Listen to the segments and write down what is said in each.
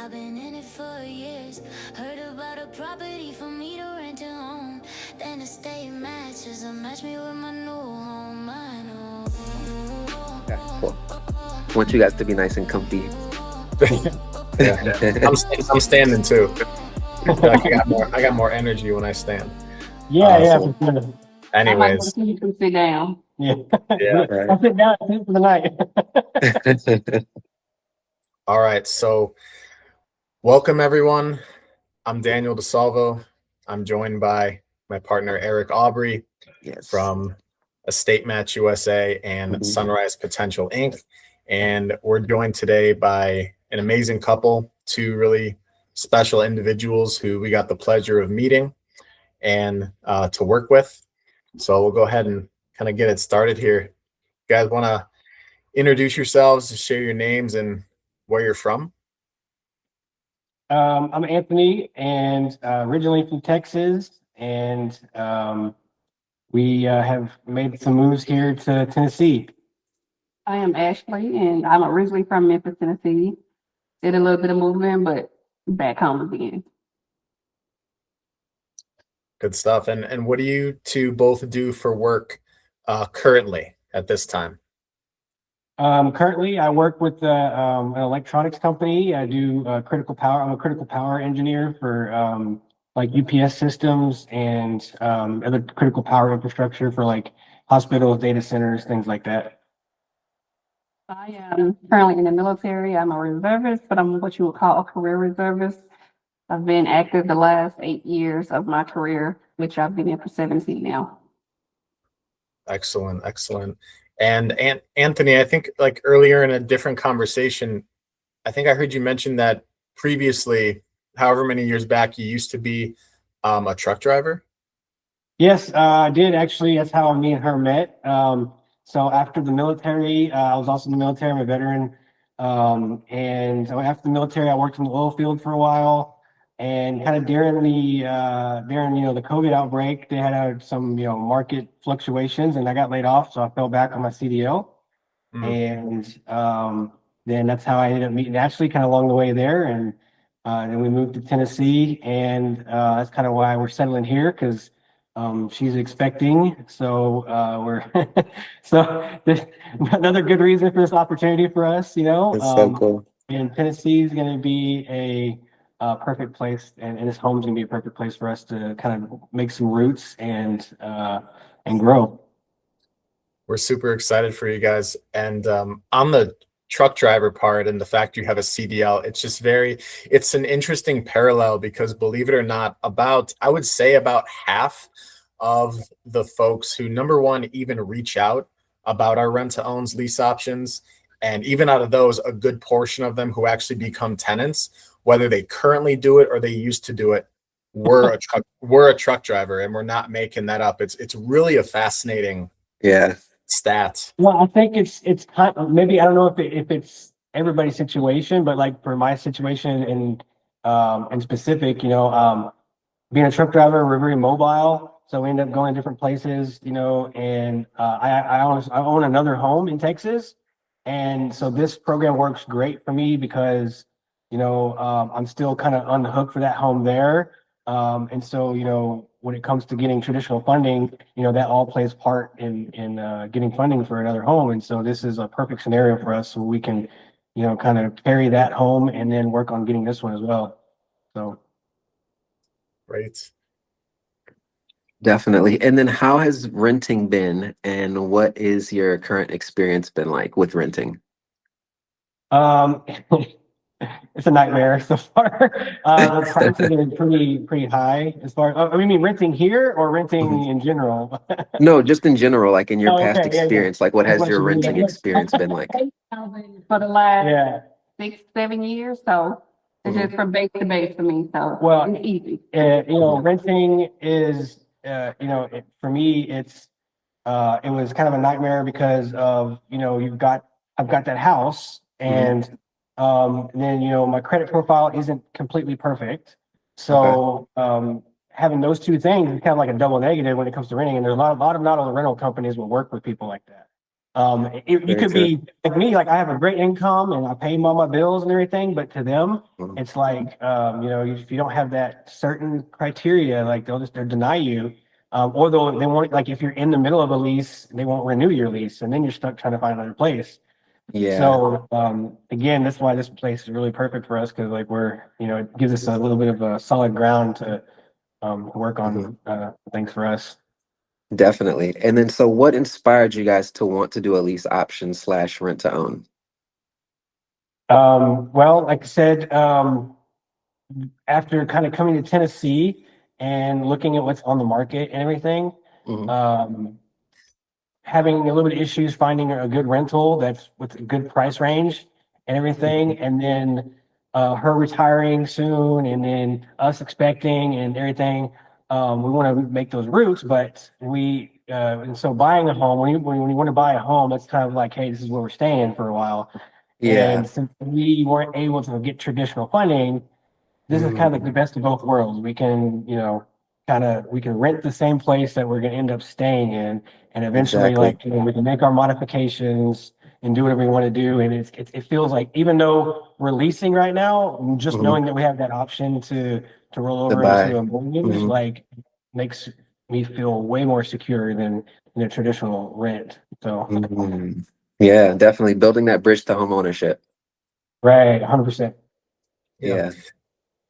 I've been in it for years. Heard about a property for me to rent to own. Then EstateMatchUSA match me with my new home. I know. Okay, cool. I want you guys to be nice and comfy. Yeah. I'm standing too. Like I got more energy when I stand. Yeah. Anyways, You can sit down. Yeah. Right. I'll sit down for the night. all right. So welcome everyone. I'm Daniel DeSalvo. I'm joined by my partner Eric Aubrey Yes. from EstateMatchUSA and Sunrise Potential Inc. And we're joined today by an amazing couple, two really special individuals who we got the pleasure of meeting and to work with. So we'll go ahead and kind of get it started here. You guys want to introduce yourselves, just share your names and where you're from? I'm Anthony, and originally from Texas, and we have made some moves here to Tennessee. I am Ashley, and I'm originally from Memphis, Tennessee. Did a little bit of movement, but back home again. Good stuff. And what do you two both do for work currently at this time? Currently, I work with an electronics company. I do critical power. I'm a critical power engineer for like UPS systems and other critical power infrastructure for like hospitals, data centers, things like that. I am currently in the military. I'm a reservist, but I'm what you would call a career reservist. I've been active the last 8 years of my career, which I've been in for 17 now. Excellent. And Anthony, I think like earlier in a different conversation, I think I heard you mention that previously, however many years back, you used to be a truck driver. Yes, I did actually. That's how me and her met. So after the military, I was also in the military. I'm a veteran. And so after the military, I worked in the oil field for a while. And kind of during the the COVID outbreak, they had some market fluctuations, and I got laid off, so I fell back on my CDL. And then that's how I ended up meeting Ashley kind of along the way there, and then we moved to Tennessee, and that's kind of why we're settling here because she's expecting. So we're so another good reason for this opportunity for us, That's so cool. And Tennessee is going to be a perfect place, and this home's gonna be a perfect place for us to kind of make some roots and grow. We're super excited for you guys. And on the truck driver part and the fact you have a CDL, it's an interesting parallel because believe it or not, I would say about half of the folks who, number one, even reach out about our rent to owns lease options, and even out of those, a good portion of them who actually become tenants, whether they currently do it or they used to do it, we're a truck driver, and we're not making that up. It's really a fascinating stat. Well, I think it's kind of, maybe I don't know if it's everybody's situation, but like for my situation in specific, being a truck driver, we're very mobile, so we end up going to different places, and I own another home in Texas, and so this program works great for me because I'm still kind of on the hook for that home there. And so, when it comes to getting traditional funding, that all plays part in getting funding for another home. And so this is a perfect scenario for us, so we can, kind of carry that home and then work on getting this one as well. So. Great. Definitely. And then how has renting been, and what is your current experience been like with renting? It's a nightmare so far. The prices are pretty high as far. I mean, renting here or renting in general? No, just in general, like in your past experience. Like, what has your renting experience been like? For the last 6-7 years, so it's just from base to base for me. So it's easy. Renting is for me it was kind of a nightmare because of I've got that house, and then my credit profile isn't completely perfect, so having those two things is kind of like a double negative when it comes to renting. And there's a lot of not all the rental companies will work with people like that. You Very could true. be like me, like I have a great income and I pay all my bills and everything, but to them, Mhm. it's like, if you don't have that certain criteria, like they'll deny you. Or they won't, like if you're in the middle of a lease, they won't renew your lease and then you're stuck trying to find another place. Yeah. So again, that's why this place is really perfect for us because like it gives us a little bit of a solid ground to work Mhm. on things for us. Definitely. And then, so what inspired you guys to want to do a lease option slash rent to own? Well, like I said, after kind of coming to Tennessee and looking at what's on the market and everything, Mhm. um, having a little bit of issues finding a good rental that's with a good price range and everything, and then her retiring soon, and then us expecting and everything. We want to make those roots, but and so buying a home when you want to buy a home, it's kind of like, hey, this is where we're staying for a while. Yeah. And since we weren't able to get traditional funding, this is kind of like the Mm, best of both worlds. We can, we can rent the same place that we're going to end up staying in, and eventually, exactly. like, we can make our modifications and do whatever we want to do. And it feels like even though we're leasing right now, just Mhm. knowing that we have that option to roll To over into buy. a mortgage, Mhm. like, makes me feel way more secure than a traditional rent. So, Mhm. Yeah, definitely building that bridge to home ownership. right, 100%. Yeah. Yeah.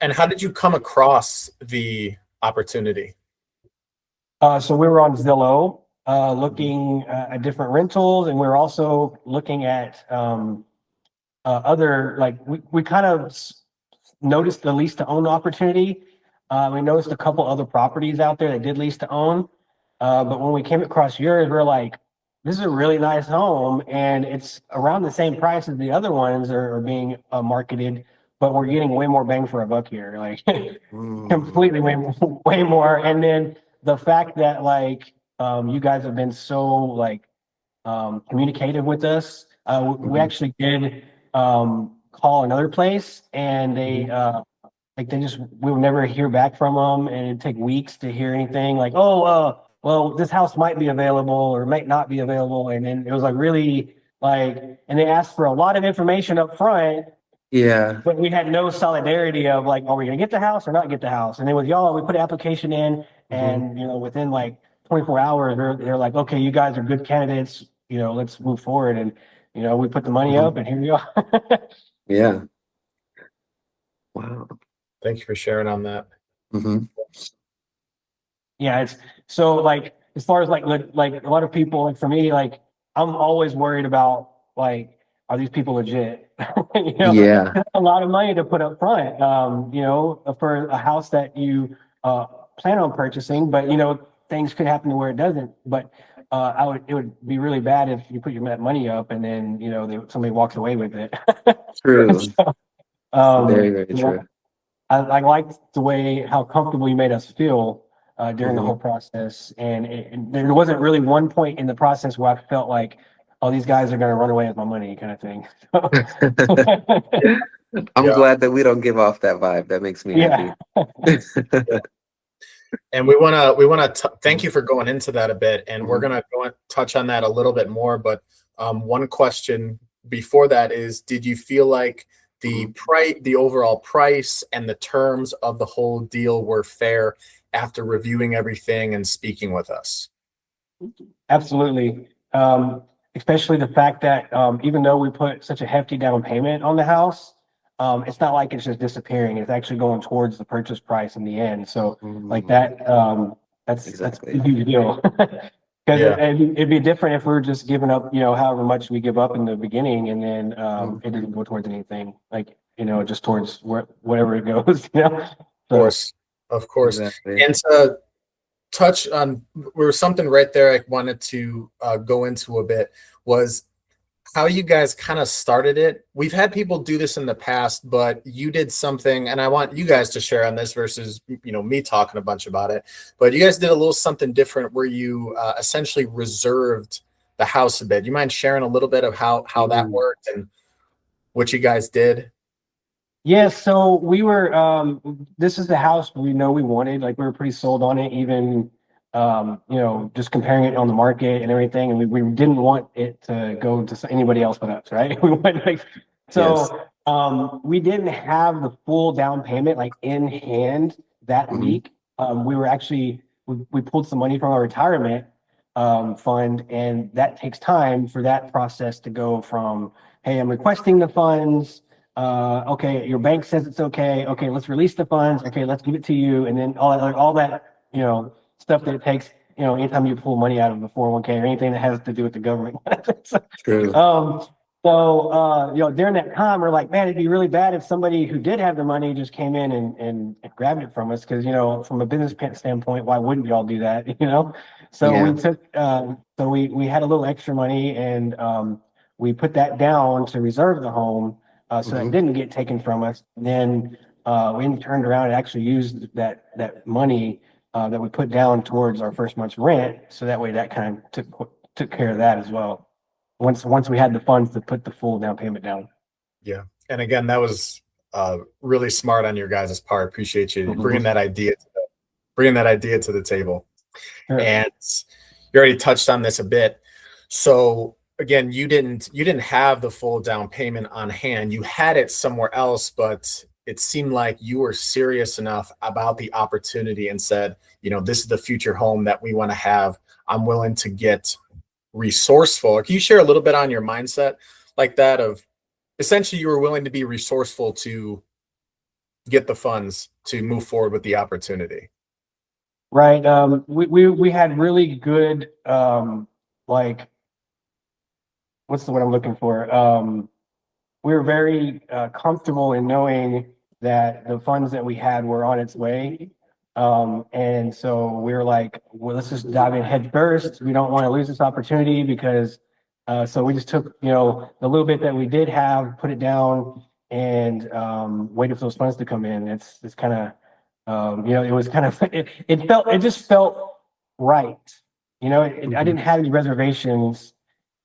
And how did you come across the opportunity? So we were on Zillow, Mhm. looking at different rentals, and we were also looking at other, like we kind of noticed the lease to own opportunity. We noticed a couple other properties out there that did lease to own. But when we came across yours, we are like, this is a really nice home, and it's around the same price as the other ones are being marketed, but we're getting way more bang for a buck here. Like Mm. completely way more. And then the fact that like you guys have been so like communicative with us. We Mhm. actually did call another place, and Mhm. they just we would never hear back from them, and it'd take weeks to hear anything. Like, oh, well, this house might be available or might not be available, and then it was like really like, and they asked for a lot of information up front, Yeah. but we had no solidarity of like, are we gonna get the house or not get the house? And then with y'all, we put an application in, Mhm. and within like 24 hours, they're like, okay, you guys are good candidates. Let's move forward. And we put the money Mhm. up, and here we are. Yeah. Wow. Thank you for sharing on that. Mhm. Yeah, it's so like as far as like a lot of people, like for me, like I'm always worried about like, are these people legit? Yeah. A lot of money to put up front, for a house that you plan on purchasing, but things could happen to where it doesn't. But it would be really bad if you put your money up and then somebody walks away with it. True. So, Very, very true. I liked the way how comfortable you made us feel during the whole Mhm. process, and there wasn't really one point in the process where I felt like, oh, these guys are going to run away with my money, kind of thing. I'm Yeah. glad that we don't give off that vibe. That makes me Yeah, happy. And we want to thank you for going into that a bit, and we're Mhm. gonna go and touch on that a little bit more. But one question before that is, did you feel like Mhm. the overall price, and the terms of the whole deal were fair after reviewing everything and speaking with us? absolutely. Especially the fact that even though we put such a hefty down payment on the house, it's not like it's just disappearing. It's actually going towards the purchase price in the end. So like Mm. that, that's a Exactly. huge deal. Because Yeah. it'd be different if we were just giving up, however much we give up in the beginning, and then Mm. it didn't go towards anything, like just towards whatever it goes. So Course, of course. Exactly. And to touch on, there was something right there I wanted to go into a bit, was how you guys kind of started it. We've had people do this in the past, but you did something, and I want you guys to share on this versus me talking a bunch about it. But you guys did a little something different where you essentially reserved the house a bit. You mind sharing a little bit of how that Mm. worked and what you guys did? yeah, so we were this is the house we know we wanted. Like we were pretty sold on it even just comparing it on the market and everything. And we didn't want it to go to anybody else but us, right? We went we didn't have the full down payment like in hand that week. We pulled some money from our retirement fund, and that takes time for that process to go from, hey, I'm requesting the funds. Okay, your bank says it's okay. Okay, let's release the funds. Okay, let's give it to you, and then all that stuff that it takes. Anytime you pull money out of the 401k or anything that has to do with the government. True. During that time, we're like, man, it'd be really bad if somebody who did have the money just came in and grabbed it from us. Because, from a business standpoint, why wouldn't y'all do that? So Yeah. we took, we had a little extra money, and we put that down to reserve the home, so that didn't get taken from us. And then we turned around and actually used that money that we put down towards our first month's rent. So that way, that kind of took care of that as well. Once we had the funds to put the full down payment down. Yeah. And again, that was really smart on your guys' part. Appreciate you bringing that idea to the table. Sure. And you already touched on this a bit. So again, you didn't have the full down payment on hand. You had it somewhere else, but it seemed like you were serious enough about the opportunity and said, this is the future home that we want to have. I'm willing to get resourceful. Can you share a little bit on your mindset like that of essentially you were willing to be resourceful to get the funds to move forward with the opportunity? Right. We had really good, what's the word I'm looking for? We were very comfortable in knowing that the funds that we had were on its way. And so we were like, well, let's just dive in head first. We don't want to lose this opportunity because, so we just took, the little bit that we did have, put it down, and waited for those funds to come in. It's kind of, it was kind of, it just felt right. I didn't have any reservations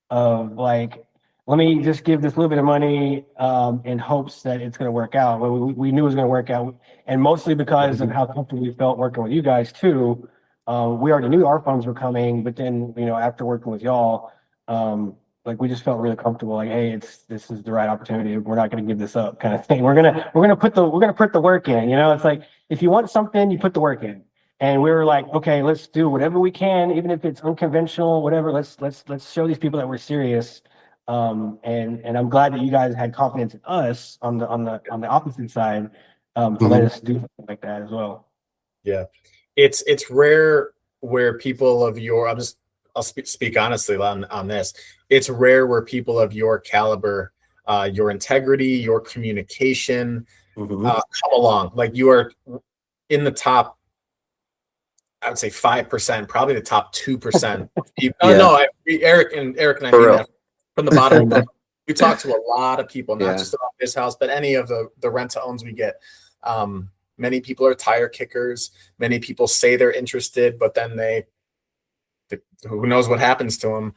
of like, let me just give this little bit of money in hopes that it's going to work out. Well, we knew it was going to work out, and mostly because of how comfortable we felt working with you guys too. We already knew our funds were coming, but then after working with y'all, we just felt really comfortable. Like, hey, this is the right opportunity. We're not going to give this up, kind of thing. We're gonna put the work in. It's like if you want something, you put the work in. And we were like, okay, let's do whatever we can, even if it's unconventional, whatever. Let's show these people that we're serious. And I'm glad that you guys had confidence in us on the opposite side to let us do something like that as well. Yeah, it's rare where people of your I'll speak honestly on this. It's rare where people of your caliber, your integrity, your communication come along. Like you are in the top, I would say 5%, probably the top 2%. Eric and I mean that from the bottom. We talk to a lot of people, not just about this house, but any of the rent-to-owns we get. Many people are tire kickers. Many people say they're interested, but then who knows what happens to them.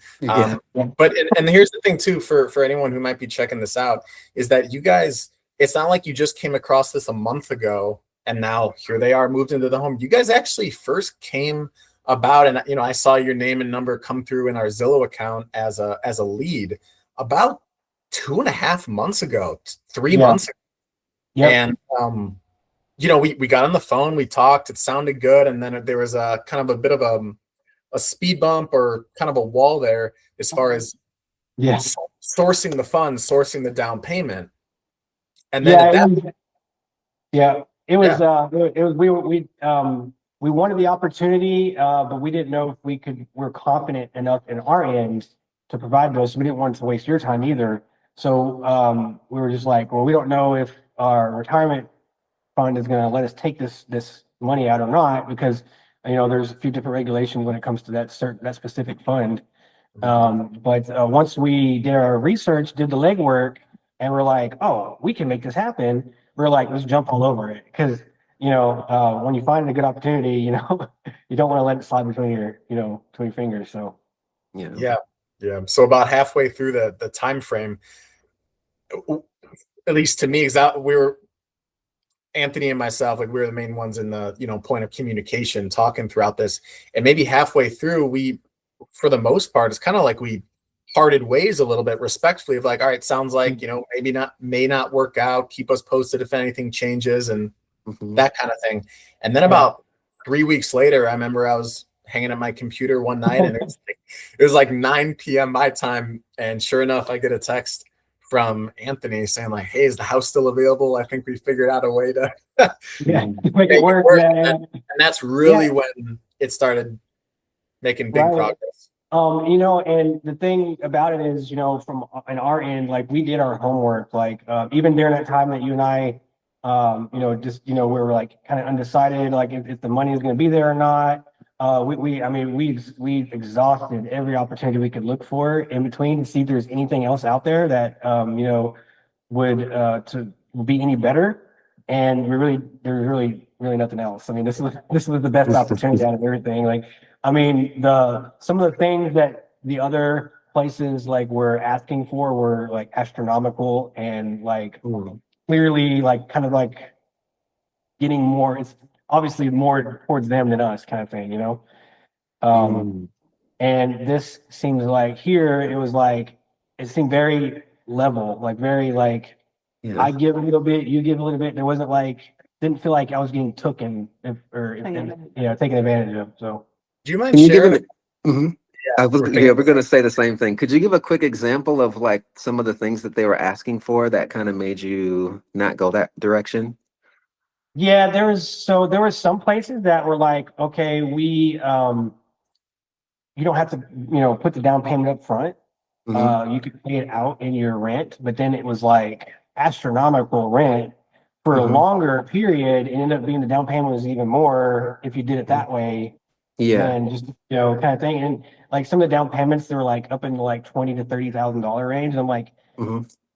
But here's the thing too, for anyone who might be checking this out, is that you guys, it's not like you just came across this a month ago and now here they are moved into the home. You guys actually first came about, and I saw your name and number come through in our Zillow account as a lead about 2.5 months ago, 3 months ago. And we got on the phone, we talked, it sounded good, and then there was a kind of a bit of a speed bump or kind of a wall there as far as sourcing the funds, sourcing the down payment. And then we wanted the opportunity, but we didn't know if we're confident enough in our end to provide those. So we didn't want to waste your time either. So we were just like, well, we don't know if our retirement fund is going to let us take this money out or not, because there's a few different regulations when it comes to that specific fund. But once we did our research, did the legwork, and we're like, oh, we can make this happen. We're like, let's jump all over it, because when you find a good opportunity, you don't want to let it slide between your fingers. So yeah. So about halfway through the time frame, at least to me, Anthony and myself, like we were the main ones in the, you know, point of communication talking throughout this. And maybe halfway through, we, for the most part, it's kind of like we parted ways a little bit respectfully of like, all right, sounds like, you know, may not work out. Keep us posted if anything changes and that kind of thing. And then about 3 weeks later, I remember I was hanging at my computer one night and it was like 9 p.m. my time. And sure enough, I get a text from Anthony saying like, hey, is the house still available? I think we figured out a way to make it work. And that's really when it started making big progress. You know, and the thing about it is, you know, from on our end, like we did our homework, like even during that time that you and I, you know, just, you know, we were like kind of undecided, like if the money is going to be there or not. I mean, we exhausted every opportunity we could look for in between to see if there's anything else out there that, you know, would to be any better. And there's really nothing else. I mean, this was the best opportunity out of everything. Like, I mean, some of the things that the other places like were asking for were like astronomical and like clearly like kind of like getting more. It's obviously more towards them than us, kind of thing, you know. And this seems like here it was like it seemed very level, like very like I give a little bit, you give a little bit. There wasn't like didn't feel like I was getting taken taken advantage of. So. Do you mind sharing? We're going to say the same thing. Could you give a quick example of like some of the things that they were asking for that kind of made you not go that direction? Yeah, there was some places that were like, okay, we, you don't have to, you know, put the down payment up front. You could pay it out in your rent, but then it was like astronomical rent for a longer period. It ended up being the down payment was even more if you did it that way. And just, you know, kind of thing. And like some of the down payments, they were like up in the like $20,000 to $30,000 range. And I'm like,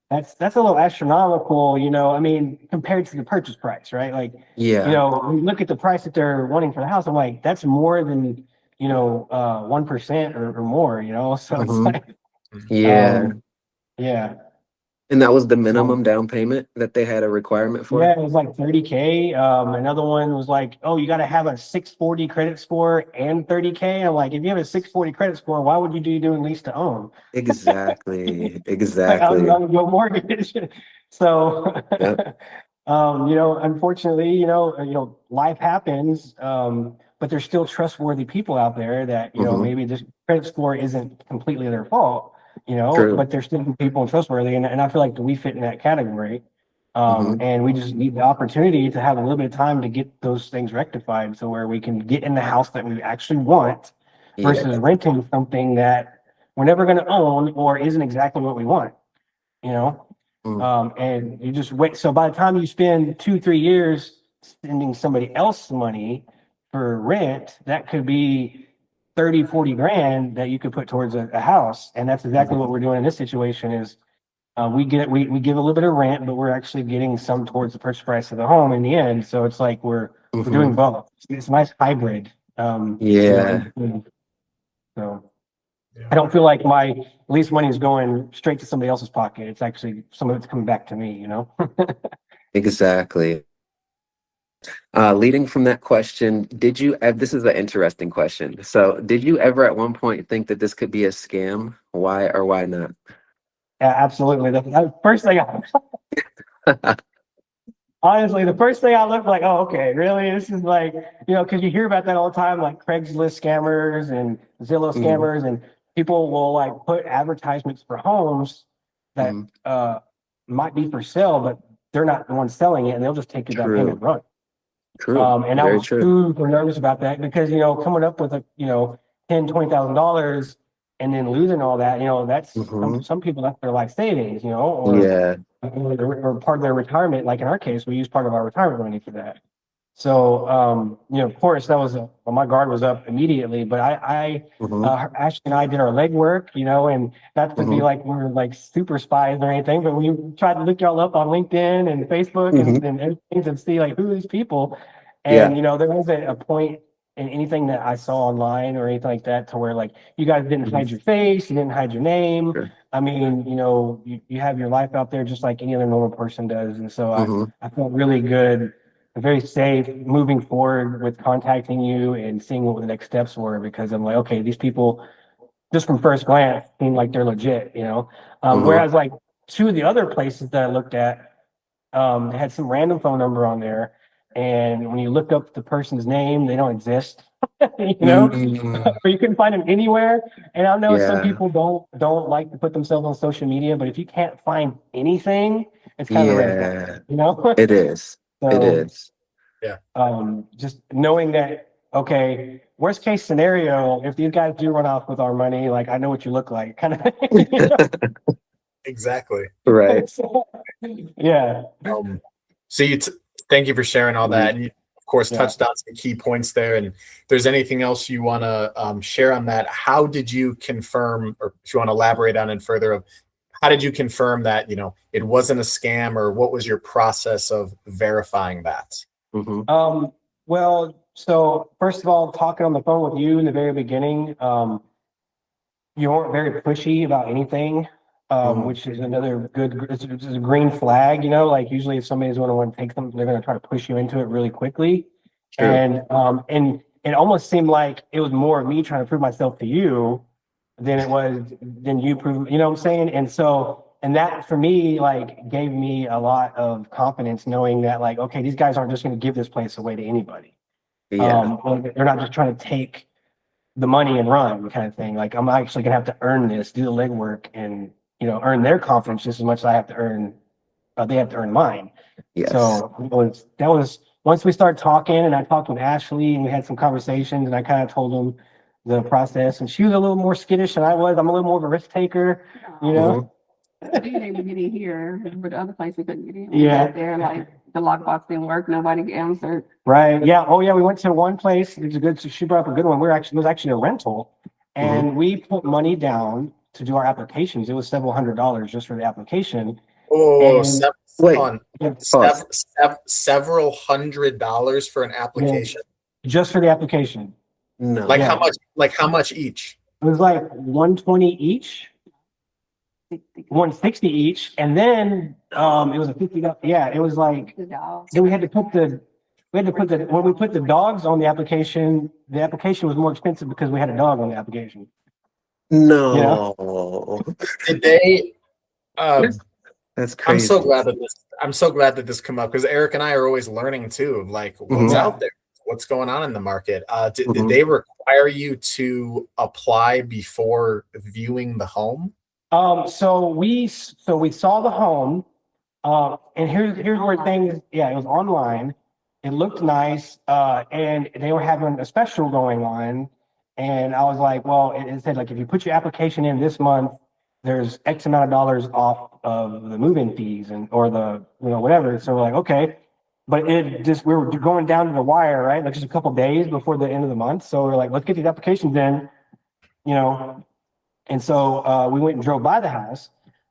that's a little astronomical, you know, I mean, compared to the purchase price, right? Like, you know, when you look at the price that they're wanting for the house, I'm like, that's more than, you know, 1% or more, you know? So it's like, And that was the minimum down payment that they had a requirement for? Yeah, it was like $30K. Another one was like, oh, you got to have a 640 credit score and $30K. I'm like, if you have a 640 credit score, why would you be doing lease to own? Exactly. Like, on your mortgage. So, you know, unfortunately, you know, life happens, but there's still trustworthy people out there that, you know, maybe this credit score isn't completely their fault. You know, but there's still people trustworthy, and I feel like we fit in that category. And we just need the opportunity to have a little bit of time to get those things rectified, so where we can get in the house that we actually want, versus renting something that we're never going to own or isn't exactly what we want. You know, and you just wait. So by the time you spend 2-3 years sending somebody else money for rent, that could be 30-40 grand that you could put towards a house. And that's exactly what we're doing in this situation is we give a little bit of rent, but we're actually getting some towards the purchase price of the home in the end. So it's like we're doing both. It's a nice hybrid. So I don't feel like my lease money is going straight to somebody else's pocket. It's actually some of it's coming back to me, you know? Exactly. Leading from that question, this is an interesting question. So did you ever at one point think that this could be a scam? Why or why not? Yeah, absolutely. The first thing honestly, the first thing I looked like, oh, okay, really? This is like, you know, because you hear about that all the time, like Craigslist scammers and Zillow scammers, and people will like put advertisements for homes that might be for sale, but they're not the ones selling it, and they'll just take your down payment and run. And I was super nervous about that because, you know, coming up with $10,000-$20,000 and then losing all that, you know, that's some people, that's their life savings, you know, or part of their retirement. Like in our case, we use part of our retirement money for that. So, you know, of course, that was my guard was up immediately. But Ashley and I did our legwork, you know, and not to be like we're like super spies or anything, but we tried to look y'all up on LinkedIn and Facebook and everything to see like who are these people. And you know, there wasn't a point in anything that I saw online or anything like that to where like you guys didn't hide your face, you didn't hide your name. I mean, you know, you have your life out there just like any other normal person does. And so I felt really good very safe moving forward with contacting you and seeing what the next steps were, because I'm like, okay, these people just from first glance seem like they're legit, you know? Whereas like two of the other places that I looked at, they had some random phone number on there. And when you look up the person's name, they don't exist, you know, or you couldn't find them anywhere. And I know some Yeah. people don't like to put themselves on social media, but if you can't find anything, it's kind of a red flag, you know? It is. It So, is. Yeah. just knowing that, okay, worst case scenario, if these guys do run off with our money, like I know what you look like, kind of thing. You know? Exactly. Right. So, yeah. So thank you for sharing all that. And you, of course, touched on some key points there. And if there's anything else you want to share on that, how did you confirm, or if you want to elaborate on it further, of how did you confirm that, you know, it wasn't a scam, or what was your process of verifying that? Well, so first of all, talking on the phone with you in the very beginning, you weren't very pushy about anything, which is another good, it's a green flag, you know, like usually if somebody's going to want to take them, they're going to try to push you into it really quickly. True. And it almost seemed like it was more of me trying to prove myself to you than it was, than you prove, you know what I'm saying? And so, and that for me, like gave me a lot of confidence knowing that like, okay, these guys aren't just going to give this place away to anybody. Yeah. They're not just trying to take the money and run kind of thing. Like I'm actually gonna have to earn this, do the legwork, and you know, earn their confidence just as much as I have to earn. They have to earn mine. Yes. So that was once we started talking, and I talked with Ashley, and we had some conversations, and I kind of told them the process, and she was a little more skittish than I was. I'm a little more of a risk taker, you know. We were able to get in here, but the other place we couldn't get in. Yeah. We got there, like the lockbox didn't work. Nobody answered. Right. Yeah. Oh, yeah. We went to one place. It was a good. She brought up a good one. It was actually a rental, and we put money down to do our applications. It was several $100s just for the application. Oh, And- several $100s for an application. Just for the application. No. Like how much? Like how much each? It was like 120 each, 160 each, and then it was a $50. Yeah, it was like The dogs. then we had to put the when we put the dogs on the application was more expensive because we had a dog on the application. No. Did they? That's crazy. I'm so glad that this come up, because Eric and I are always learning too, like what's out there, what's going on in the market. Did they require you to apply before viewing the home? So we saw the home, and here's where things. Yeah, it was online. It looked nice, and they were having a special going on. And I was like, well, it said like if you put your application in this month, there's X amount of dollars off of the move-in fees or the whatever. So we're like, okay, but we were going down to the wire, right? Like just a couple days before the end of the month. So we're like, let's get these applications in, you know. And so we went and drove by the house.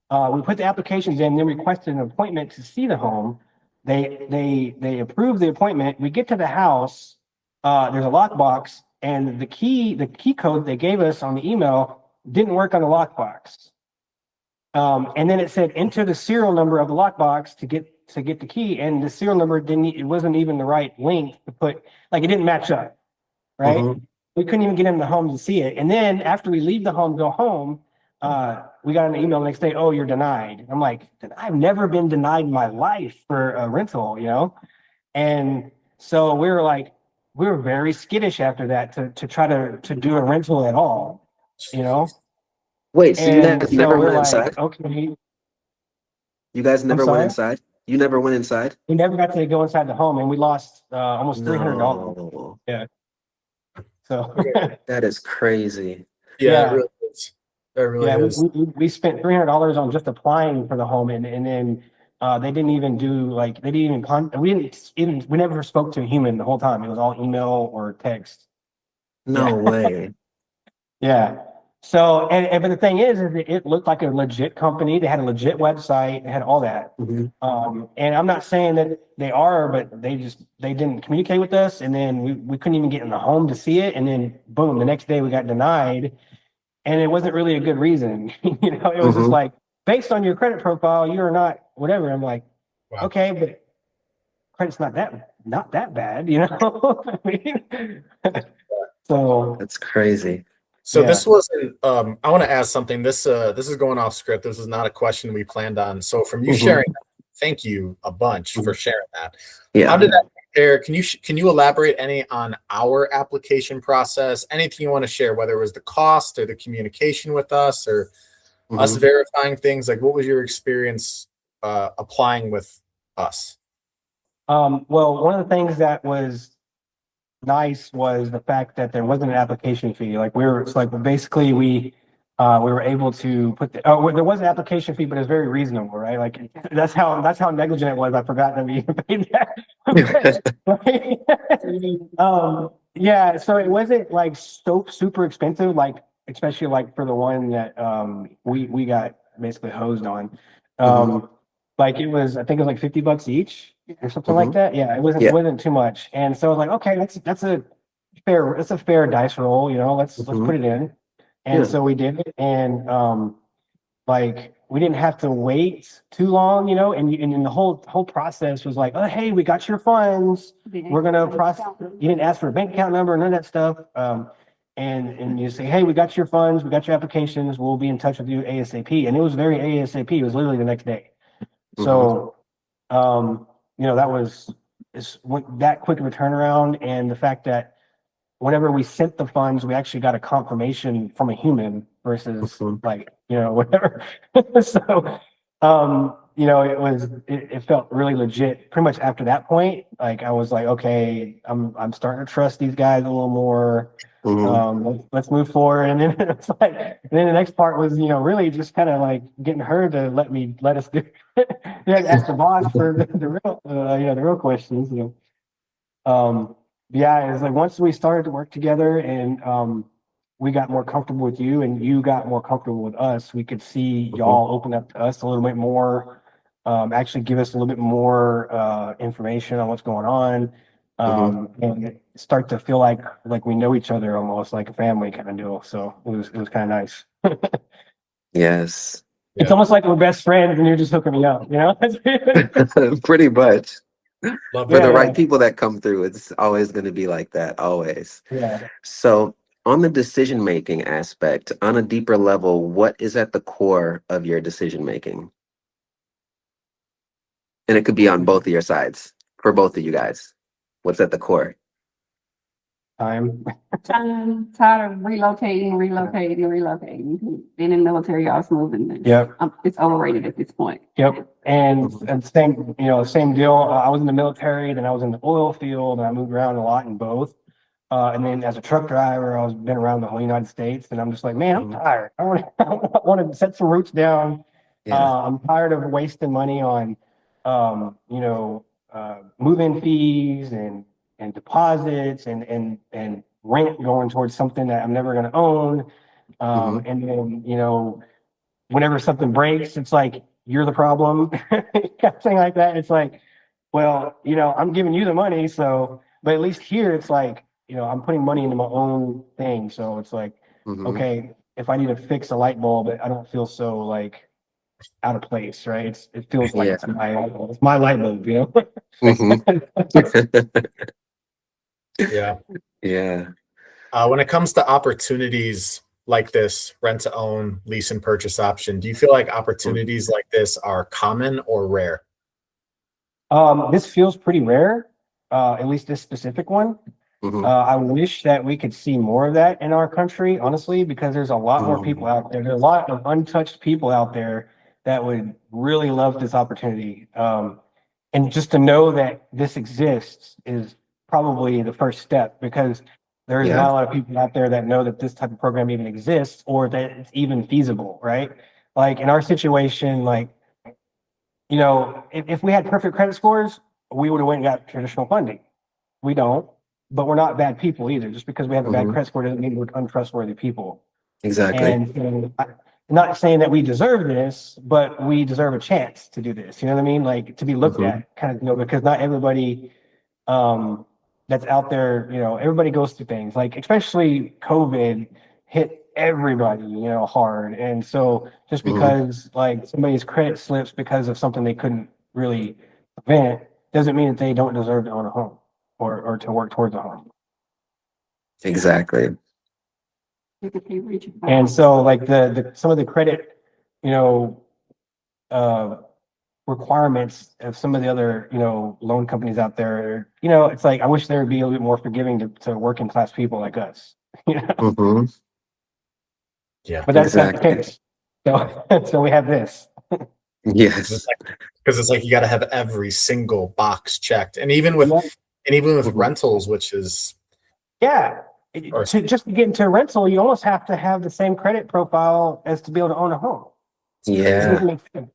We put the applications in, then requested an appointment to see the home. They approved the appointment. We get to the house. There's a lockbox, and the key code they gave us on the email didn't work on the lockbox. And then it said enter the serial number of the lockbox to get the key, and the serial number it wasn't even the right length to put. Like it didn't match up, right? We couldn't even get in the home to see it. And then after we leave the home, go home, we got an email the next day, oh, you're denied. I'm like, I've never been denied in my life for a rental, you know? And so we were very skittish after that to try to do a rental at all, you know? Wait, so you And guys so never we're went like, inside? okay. You guys never went sorry? inside? You never went inside? We never got to go inside the home, and we lost almost $300. No. Yeah. So That is crazy. Yeah. It really is. That really is. we spent $300 on just applying for the home, and then they didn't even do like they didn't even we never spoke to a human the whole time. It was all email or text. No way. Yeah. So and but the thing is it looked like a legit company. They had a legit website. They had all that. And I'm not saying that they are, but they didn't communicate with us, and then we couldn't even get in the home to see it, and then boom, the next day we got denied, and it wasn't really a good reason. You know, it was just like based on your credit profile, you're not whatever. I'm like, okay, but credit's not that not that bad, you know? I mean, so That's crazy. So yeah. this wasn't, I want to ask something. This is going off script. This is not a question we planned on. So from you Mhm. sharing, thank you a bunch for sharing that. Yeah. How did that compare? Can you elaborate any on our application process? Anything you want to share, whether it was the cost or the communication with us or us Mhm. verifying things? Like, what was your experience applying with us? Well, one of the things that was nice was the fact that there wasn't an application fee. Like it's like basically we were able to put there was an application fee, but it's very reasonable, right? Like that's how negligent it was. I forgot that we paid that. Yeah, so it wasn't like so super expensive, like especially like for the one that we got basically hosed on. Like it was, I think it was like $50 each or something like that. Yeah, it Yeah. wasn't too much. And so I was like, okay, that's a fair dice roll, you know, let's put it in. And Yeah. so we did it, and like we didn't have to wait too long, you know, and and the whole process was like, oh hey, we got your funds. We're gonna process. You didn't ask for a bank account number, none of that stuff. And you say, hey, we got your funds, we got your applications, we'll be in touch with you ASAP. And it was very ASAP. It was literally the next day. So you know, that quick of a turnaround, and the fact that whenever we sent the funds, we actually got a confirmation from a human versus like, you know, whatever. So, you know, it felt really legit pretty much after that point. Like I was like, okay, I'm starting to trust these guys a little more. Let's move forward. And then it's like, and then the next part was, you know, really just kind of like getting her to let us do, ask the boss for the real, you know, the real questions. You know. Yeah, it's like once we started to work together and we got more comfortable with you and you got more comfortable with us, we could see y'all open up to us a little bit more, actually give us a little bit more information on what's going on, and start to feel like we know each other almost like a family kind of deal. So it was kind of nice. Yes. It's almost like we're best friends and you're just hooking me up, you know? Pretty much. Love For the it. right people that come through, it's always going to be like that, always. Yeah. So, on the decision making aspect, on a deeper level, what is at the core of your decision making? And it could be on both of your sides, for both of you guys. What's at the core? Time. I'm tired of relocating. Being in the military, I was moving. Yep. It's overrated at this point. Yep. And same, you know, same deal. I was in the military, then I was in the oil field, and I moved around a lot in both. And then as a truck driver, been around the whole United States, and I'm just like, man, I'm tired. I want to set some roots down. I'm tired of wasting money on, you know, move-in fees and deposits and rent going towards something that I'm never going to own. And then, you know, whenever something breaks, it's like, you're the problem, kind of thing like that. It's like, well, you know, I'm giving you the money. So, but at least here it's like, you know, I'm putting money into my own thing. So it's like, okay, if I need to fix a light bulb, I don't feel so like out of place, right? It feels like it's my light bulb, you know? Yeah. Yeah. When it comes to opportunities like this, rent to own, lease and purchase option, do you feel like opportunities like this are common or rare? This feels pretty rare, at least this specific one. I wish that we could see more of that in our country, honestly, because there's a lot more people out there. There's a lot of untouched people out there that would really love this opportunity. And just to know that this exists is probably the first step, because there's not a lot of people out there that know that this type of program even exists or that it's even feasible, right? Like in our situation, like, you know, if we had perfect credit scores, we would have went and got traditional funding. We don't, but we're not bad people either. Just because we have a bad credit score doesn't mean we're untrustworthy people. Exactly. And I'm not saying that we deserve this, but we deserve a chance to do this. You know what I mean? Like to be looked at, kind of, you know, because not everybody that's out there, you know, everybody goes through things. Like especially COVID hit everybody, you know, hard. And so just because like somebody's credit slips because of something they couldn't really prevent doesn't mean that they don't deserve to own a home or to work towards a home. Exactly. And so like the some of the credit, you know, requirements of some of the other, you know, loan companies out there, you know, it's like I wish there would be a little bit more forgiving to working class people like us. You know? Mm-hmm. Yeah. But that's not the Exactly. case. So so we have this. Yes. Because it's like you got to have every single box checked, and even with Mhm. rentals, which is Yeah. Or- Just to get into a rental, you almost have to have the same credit profile as to be able to own a home. It Yeah. doesn't make sense.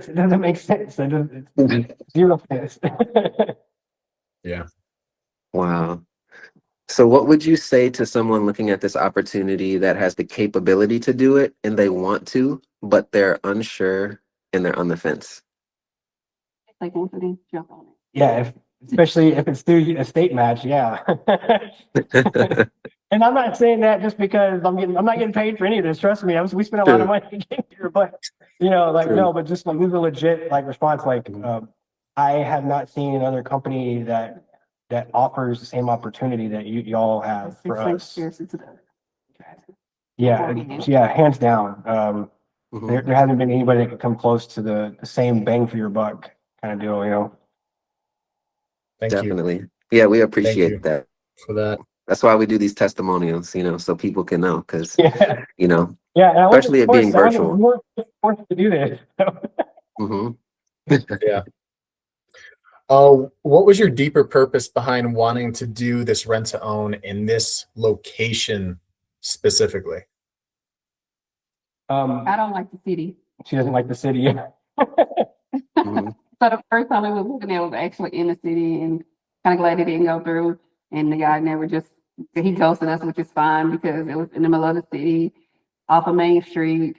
It doesn't make sense. It's zero sense. yeah. Wow. So what would you say to someone looking at this opportunity that has the capability to do it and they want to, but they're unsure and they're on the fence? Like, once they jump on it. Yeah, especially if it's through estate match, yeah. And I'm not saying that just because I'm not getting paid for any of this. Trust me, we spent a lot of True. money to get here, but you know, like True. no, but just like this is a legit like response. Like Mhm. I have not seen another company that offers the same opportunity that y'all have for us. Yeah, yeah, hands down. Mhm. There hasn't been anybody that could come close to the same bang for your buck kind of deal, you know. Thank you. Definitely. Yeah, we Thank appreciate you that. for that. That's why we do these testimonials, you know, so people can know, because, Yeah, you know, yeah. And especially it being virtual. we weren't forced to do this. Hmm. Yeah. What was your deeper purpose behind wanting to do this rent to own in this location specifically? I don't like the city. She doesn't like the city. Hmm. So the first time we was looking at it was actually in the city, and kind of glad it didn't go through. And the guy never just, he ghosted us, which is fine because it was in the middle of the city, off of Main Street.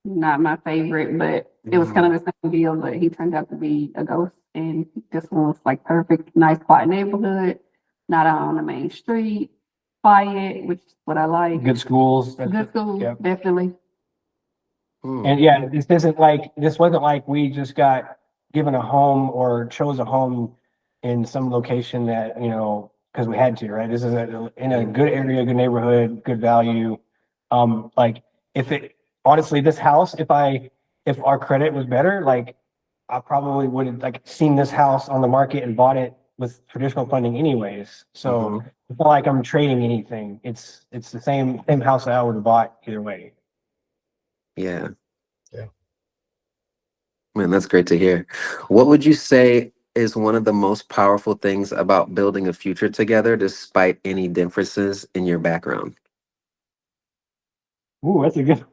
Not my favorite, but it was kind of the same deal. But he turned out to be a ghost, and this one was like perfect, nice, quiet neighborhood, not on the main street, quiet, which is what I like. Good schools. Good school, Yep. definitely. And yeah, this wasn't like we just got given a home or chose a home in some location that, you know, because we had to, right? This is in a good area, good neighborhood, good value. Like honestly, this house, if our credit was better, like I probably would have like seen this house on the market and bought it with traditional funding anyways. So it's not like I'm trading anything. It's the same house that I would have bought either way. Yeah. Yeah. Man, that's great to hear. What would you say is one of the most powerful things about building a future together, despite any differences in your background? Ooh, that's a good.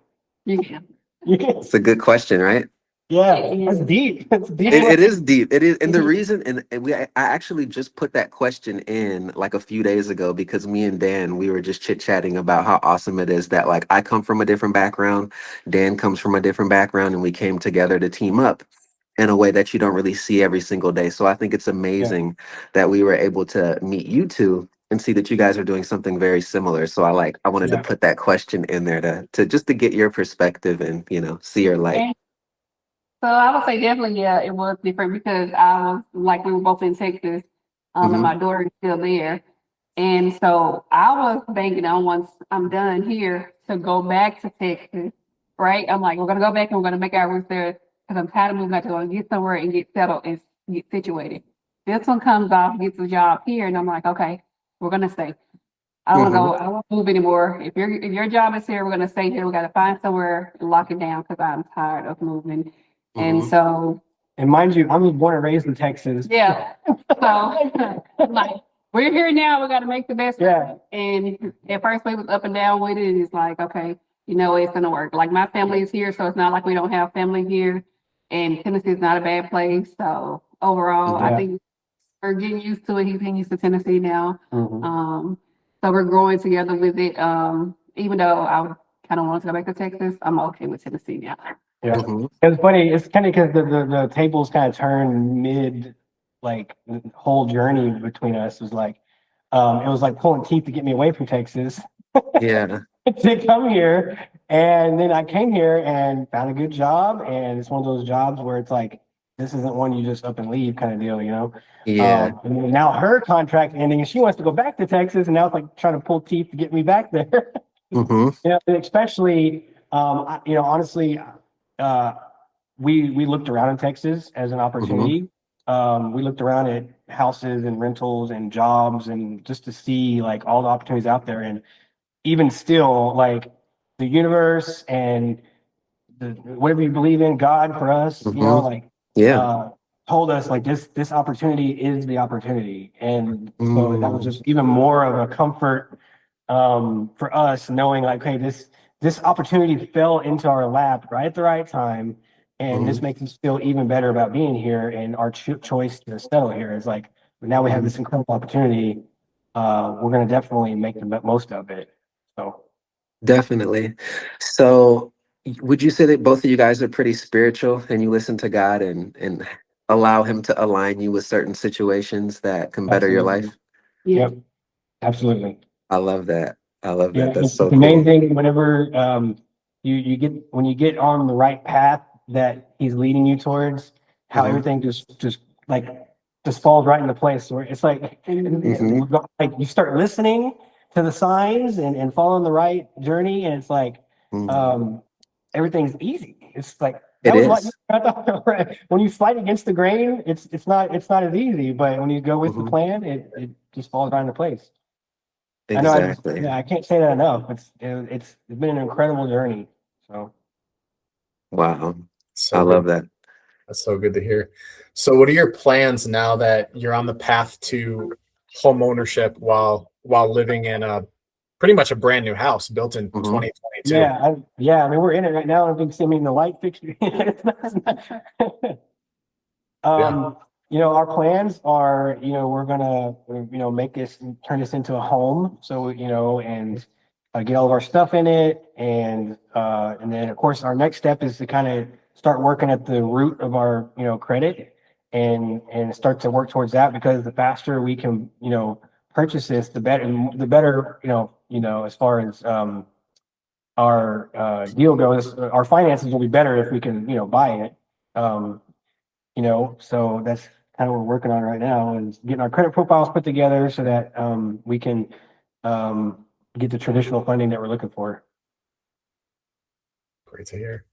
Yeah. It's a good question, right? Yeah, that's deep. That's deep. It is deep. It is, and the reason, and I actually just put that question in like a few days ago because me and Dan, we were just chit chatting about how awesome it is that like I come from a different background, Dan comes from a different background, and we came together to team up in a way that you don't really see every single day. So I think it's amazing that we were able to meet you two and see that you guys are doing something very similar. So I wanted to put that question in there to just to get your perspective and, you know, see your light. So I would say definitely, yeah, it was different because I was like we were both in Texas, and my daughter is still there. And so I was banking on once I'm done here to go back to Texas, right? I'm like, we're gonna go back and we're gonna make our roots there because I'm tired of moving out to go and get somewhere and get settled and get situated. This one comes off, gets a job here, and I'm like, okay, we're gonna stay. I don't want to go. I don't want to move anymore. If your job is here, we're gonna stay here. We got to find somewhere and lock it down because I'm tired of moving. And so, and mind you, I was born and raised in Texas. yeah. So, like, we're here now. We got to make the best. Yeah. And at first, we was up and down with it. It's like, okay, you know, it's gonna work. Like my family is here, so it's not like we don't have family here. And Tennessee is not a bad place. So overall, I think we're getting used to it. He's getting used to Tennessee now. So we're growing together with it. Even though I kind of want to go back to Texas, I'm okay with Tennessee now. Yeah, it's funny. It's kind of because the tables kind of turned mid, like the whole journey between us was like, it was like pulling teeth to get me away from Texas. Yeah. To come here, and then I came here and found a good job, and it's one of those jobs where it's like this isn't one you just up and leave kind of deal, you know? Yeah. And then now her contract ending and she wants to go back to Texas, and now it's like trying to pull teeth to get me back there. Mm-hmm. You know, and especially, you know, honestly, we looked around in Texas as an opportunity. We looked around at houses and rentals and jobs, and just to see like all the opportunities out there. And even still, like the universe and whatever you believe in, God for us, you know, like Yeah. told us like this opportunity is the opportunity. And so that was Mm. just even more of a comfort for us, knowing like, hey, this opportunity fell into our lap right at the right time, and this Mhm. makes us feel even better about being here. And our choice to settle here is like, now we have this incredible opportunity. We're going to definitely make the most of it. So Definitely. So, would you say that both of you guys are pretty spiritual and you listen to God and allow Him to align you with certain situations that can better your absolutely. life? Yeah. Yep, absolutely. I love that. I love Yeah, that. That's it's so cool. amazing whenever you get when you get on the right path that he's leading you towards, how Hmm. everything just like just falls right into place. Where it's like Hmm. like you start listening to the signs and following the right journey, and it's like Mm. um everything's easy. It's like It that was what is. when you fight against the grain, it's not as easy, but when you go with the Hmm. plan, it just falls right into place. I know. Exactly. Yeah, I can't say that enough. It's been an incredible journey. So Wow. I So love good. that. That's so good to hear. So what are your plans now that you're on the path to home ownership while living in a pretty much a brand new house built in Hmm. 2022? yeah, I mean we're in it right now. I mean the light fixture. Yeah. Um, you know, our plans are, you know, we're gonna, you know, turn this into a home. So, you know, and get all of our stuff in it, and then of course our next step is to kind of start working at the root of our, you know, credit, and start to work towards that, because the faster we can, you know, purchase this, the better, you know, as far as our deal goes, our finances will be better if we can, you know, buy it. Um, you know, so that's kind of what we're working on right now, is getting our credit profiles put together so that we can get the traditional funding that we're looking for. Great to hear.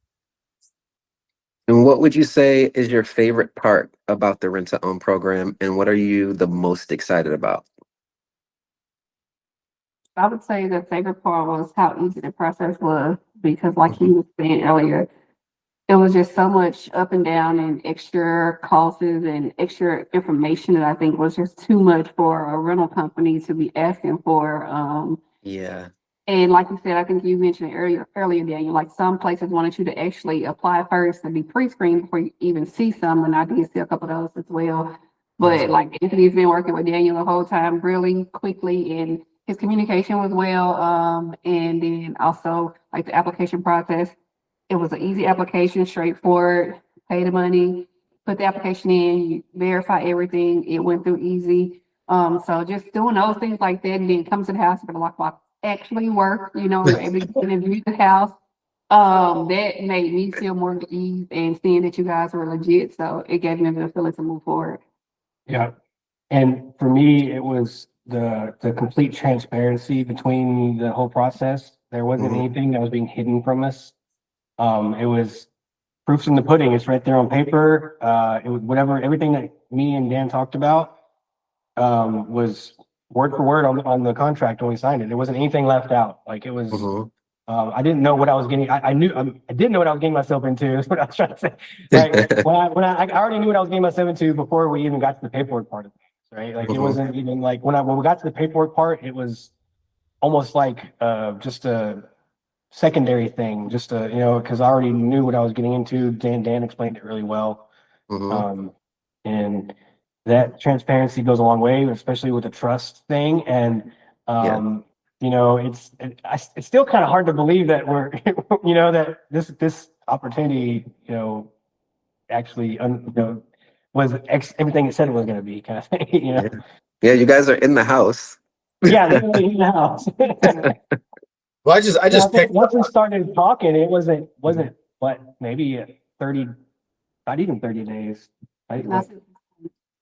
And what would you say is your favorite part about the rent to own program, and what are you the most excited about? I would say the favorite part was how easy the process was, because like Hmm. you were saying earlier, it was just so much up and down and extra costs and extra information that I think was just too much for a rental company to be asking for. Yeah. And like you said, I think you mentioned it earlier, Daniel, like some places wanted you to actually apply first and be pre-screened before you even see some, and I did see a couple of those as well. But Mhm. like Anthony's been working with Daniel the whole time, really quickly, and his communication was well. And then also like the application process, it was an easy application, straightforward, pay the money, put the application in, you verify everything, it went through easy. So just doing those things like that, and then come to the house for the lockbox actually work, you know, you're able to get in and view the house. That made me feel more at ease, and seeing that you guys were legit, so it gave me the feeling to move forward. Yeah. And for me, it was the complete transparency between the whole process. There wasn't Mhm. anything that was being hidden from us. It was proofs in the pudding. It's right there on paper. It was whatever, everything that me and Dan talked about was word for word on the contract when we signed it. There wasn't anything left out. Like it was, Mhm. I didn't know what I was getting. I knew, I didn't know what I was getting myself into. Is what I was trying to say. Like I already knew what I was getting myself into before we even got to the paperwork part of things, right? Like it Mhm. wasn't even like when we got to the paperwork part, it was almost like just a secondary thing, just to, you know, because I already knew what I was getting into. Dan explained it really well. Mhm. Um, and that transparency goes a long way, especially with the trust thing. And, Yeah. you know, it's still kind of hard to believe that we're, you know, that this opportunity, you know, actually, you know, was everything it said it was going to be, kind of thing, you Yeah. know. Yeah. You guys are in the house. Yeah, literally in the house. Well, I Yeah, I just think picked once we started talking, it wasn't what, maybe 30 not even 30 days. Not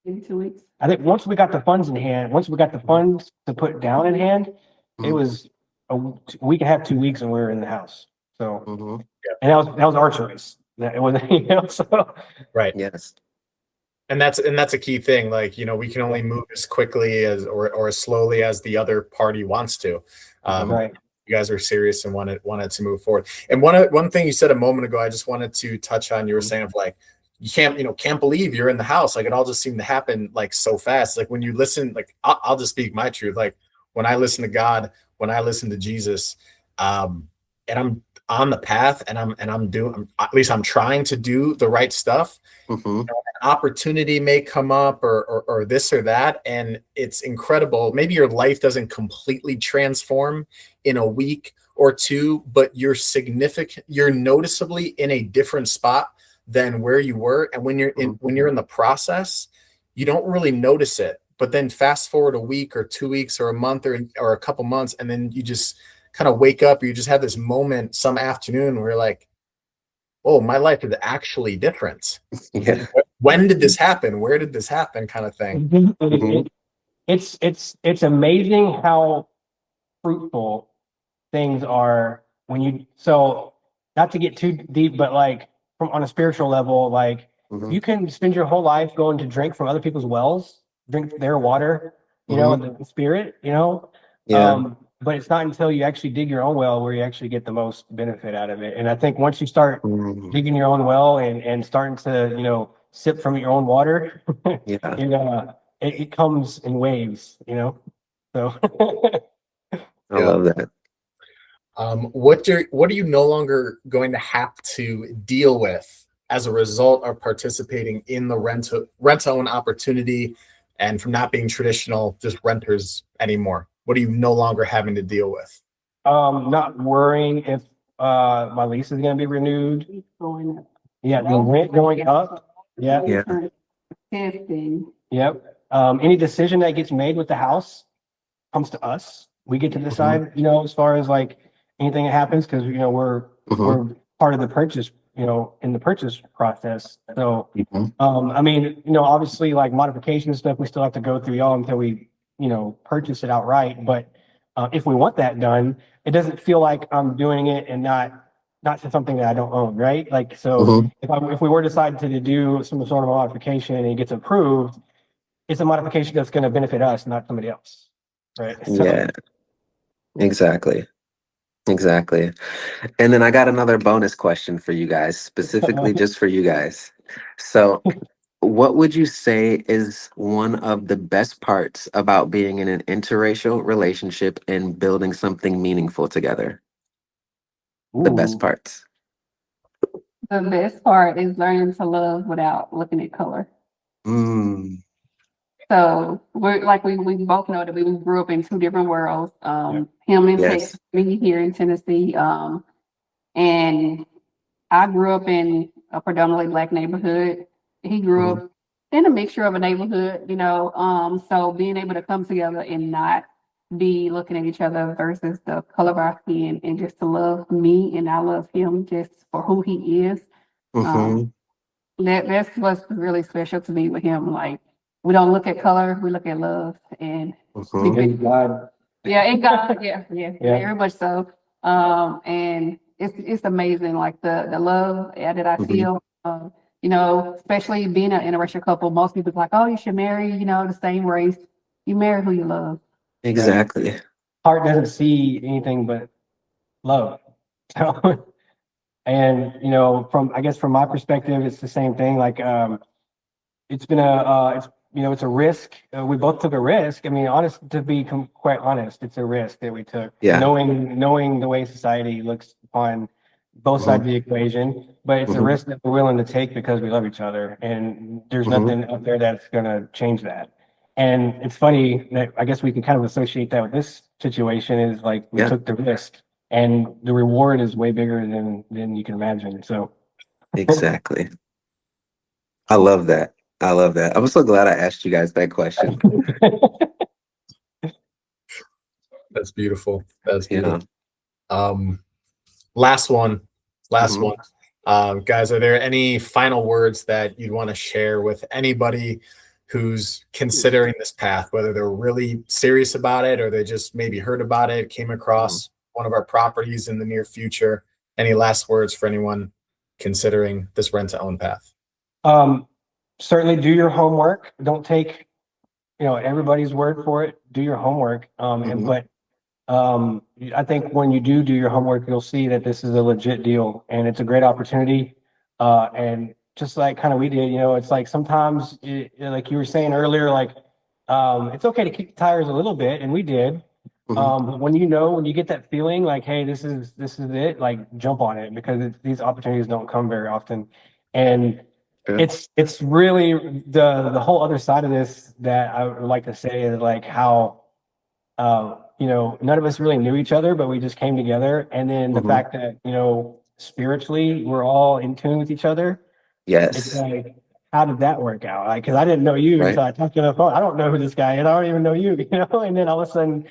maybe 2 weeks. I think once we got the funds in hand, once we got the funds to put down in hand, it Mhm. was a week and a half, 2 weeks, and we were in the house. So, Mhm. and that was our choice. That it wasn't, so. Right. Yes. And that's a key thing. Like, we can only move as quickly as or as slowly as the other party wants to. Right. You guys are serious and wanted to move forward. And one thing you said a moment ago, I just wanted to touch on. You were saying of like, you can't believe you're in the house. Like, it all just seemed to happen like so fast. Like, when you listen, like, I'll just speak my truth. Like, when I listen to God, when I listen to Jesus, and I'm on the path, and I'm doing, at least I'm trying to do the right stuff. Mhm. An opportunity may come up, or this or that, and it's incredible. Maybe your life doesn't completely transform in a week or two, but you're noticeably in a different spot than where you were. And when you're in the process, you don't really notice it. But then fast forward a week or 2 weeks or a month or a couple months, and then you just kind of wake up, or you just have this moment some afternoon where you're like, oh, my life is actually different. Yeah. When did this happen? Where did this happen? Kind of thing. Mhm. It's amazing how fruitful things are when you, so not to get too deep, but like from on a spiritual level, like Mhm. you can spend your whole life going to drink from other people's wells, drink their water, the spirit, Yeah. but it's not until you actually dig your own well where you actually get the most benefit out of it. And I think once you start Mhm. digging your own well and starting to, sip from your own water, Yeah. it comes in waves, so. I love that. What are you no longer going to have to deal with as a result of participating in the rent-to-own opportunity, and from not being traditional just renters anymore? What are you no longer having to deal with? Not worrying if my lease is going to be renewed. It's going up. Yeah, the rent going up. Yeah. Yeah. Testing. Yep. Any decision that gets made with the house comes to us. We get to decide, as far as like anything that happens, because we're part of the purchase, in the purchase process. So Mhm. I mean, obviously like modification and stuff, we still have to go through y'all until we, purchase it outright. But if we want that done, it doesn't feel like I'm doing it and not to something that I don't own, right? Like, so Mhm. if we were decided to do some sort of modification and it gets approved, it's a modification that's going to benefit us, not somebody else, right? So, Yeah. Exactly. Exactly. And then I got another bonus question for you guys, specifically just for you guys. So, what would you say is one of the best parts about being in an interracial relationship and building something meaningful together? The best ooh, parts. The best part is learning to love without looking at color. Mm, So we're like we both know that we grew up in two different worlds. Him in yes. Texas, me here in Tennessee. And I grew up in a predominantly Black neighborhood. He grew Mhm. up in a mixture of a neighborhood, so being able to come together and not be looking at each other versus the color of our skin, and just to love me and I love him just for who he is. Um, Mhm. that's what's really special to me with him. Like, we don't look at color, we look at love, and Mhm. thank God. yeah, it got yeah, Yeah. very much so. And it's amazing, like the love that I Mhm. feel. Especially being an interracial couple, most people are like, oh, you should marry, the same race. You marry who you love. Exactly. Heart doesn't see anything but love. So, and I guess from my perspective, it's the same thing. Like, it's been it's a risk. We both took a risk. I mean, to be quite honest, it's a risk that we took, Yeah. knowing the way society looks upon both sides of the equation. But it's a Mhm. risk that we're willing to take because we love each other, and there's Mhm. nothing out there that's going to change that. And it's funny that I guess we can kind of associate that with this situation, is like we Yeah. took the risk, and the reward is way bigger than you can imagine. So. Exactly. I love that. I love that. I'm so glad I asked you guys that question. That's beautiful. That's Yeah. beautiful. Last one. Mhm. Guys, are there any final words that you'd want to share with anybody who's considering this path, whether they're really serious about it or they just maybe heard about it, came across one of our properties in the near future? Any last words for anyone considering this rent to own path? Certainly do your homework. Don't take, everybody's word for it. Do your homework. But I think when you do your homework, you'll see that this is a legit deal and it's a great opportunity. And just like kind of we did, it's like sometimes, like you were saying earlier, like it's okay to kick the tires a little bit, and we did. But when you get that feeling like, hey, this is it, like jump on it, because these opportunities don't come very often. And it's really the whole other side of this that I would like to say is like how none of us really knew each other, but we just came together. And then the fact that, spiritually, we're all in tune with each other. Yes. It's like, how did that work out? Like, because I didn't know you until I talked to you on the phone. I don't know who this guy is. I don't even know you, and then all of a sudden,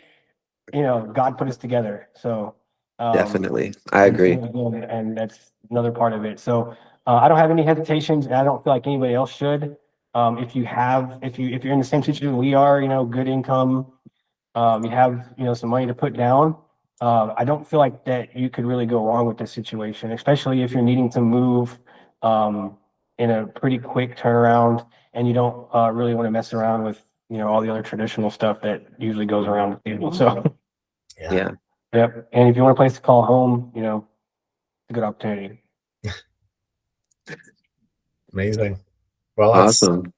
God put us together. So definitely. I agree. And that's another part of it. So I don't have any hesitations, and I don't feel like anybody else should. If you're in the same situation we are, good income, you have, some money to put down. I don't feel like that you could really go wrong with this situation, especially if you're needing to move in a pretty quick turnaround, and you don't really want to mess around with, all the other traditional stuff that usually goes around the table. So, yeah. Yep. And if you want a place to call home, it's a good opportunity. Amazing. Well, Awesome.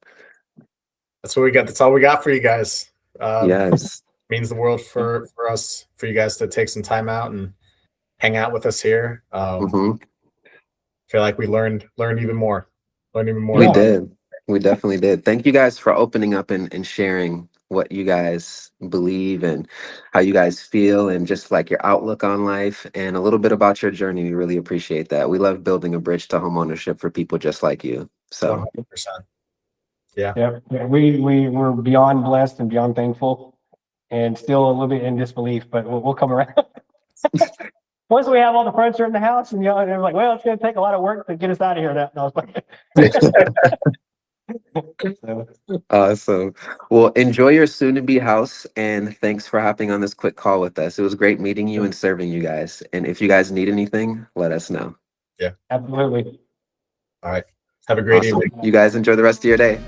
That's what we got. That's all we got for you guys. Yes. Means the world for us, for you guys to take some time out and hang out with us here. Feel like we learned even more. We did. We definitely did. Thank you guys for opening up and sharing what you guys believe and how you guys feel, and just like your outlook on life and a little bit about your journey. We really appreciate that. We love building a bridge to homeownership for people just like you. So 100%. Yeah. Yeah. We're beyond blessed and beyond thankful, and still a little bit in disbelief, but we'll come around. Once we have all the furniture in the house, and they're like, well, it's going to take a lot of work to get us out of here. No, awesome. Well, enjoy your soon-to-be house, and thanks for hopping on this quick call with us. It was great meeting you and serving you guys. And if you guys need anything, let us know. Yeah, absolutely. All right. Have a great evening. You guys enjoy the rest of your day.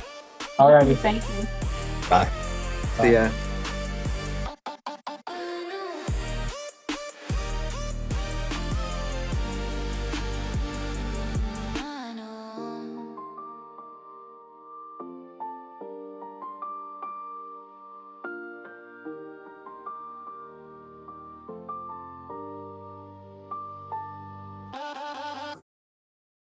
All righty. Thank you. Bye. See ya.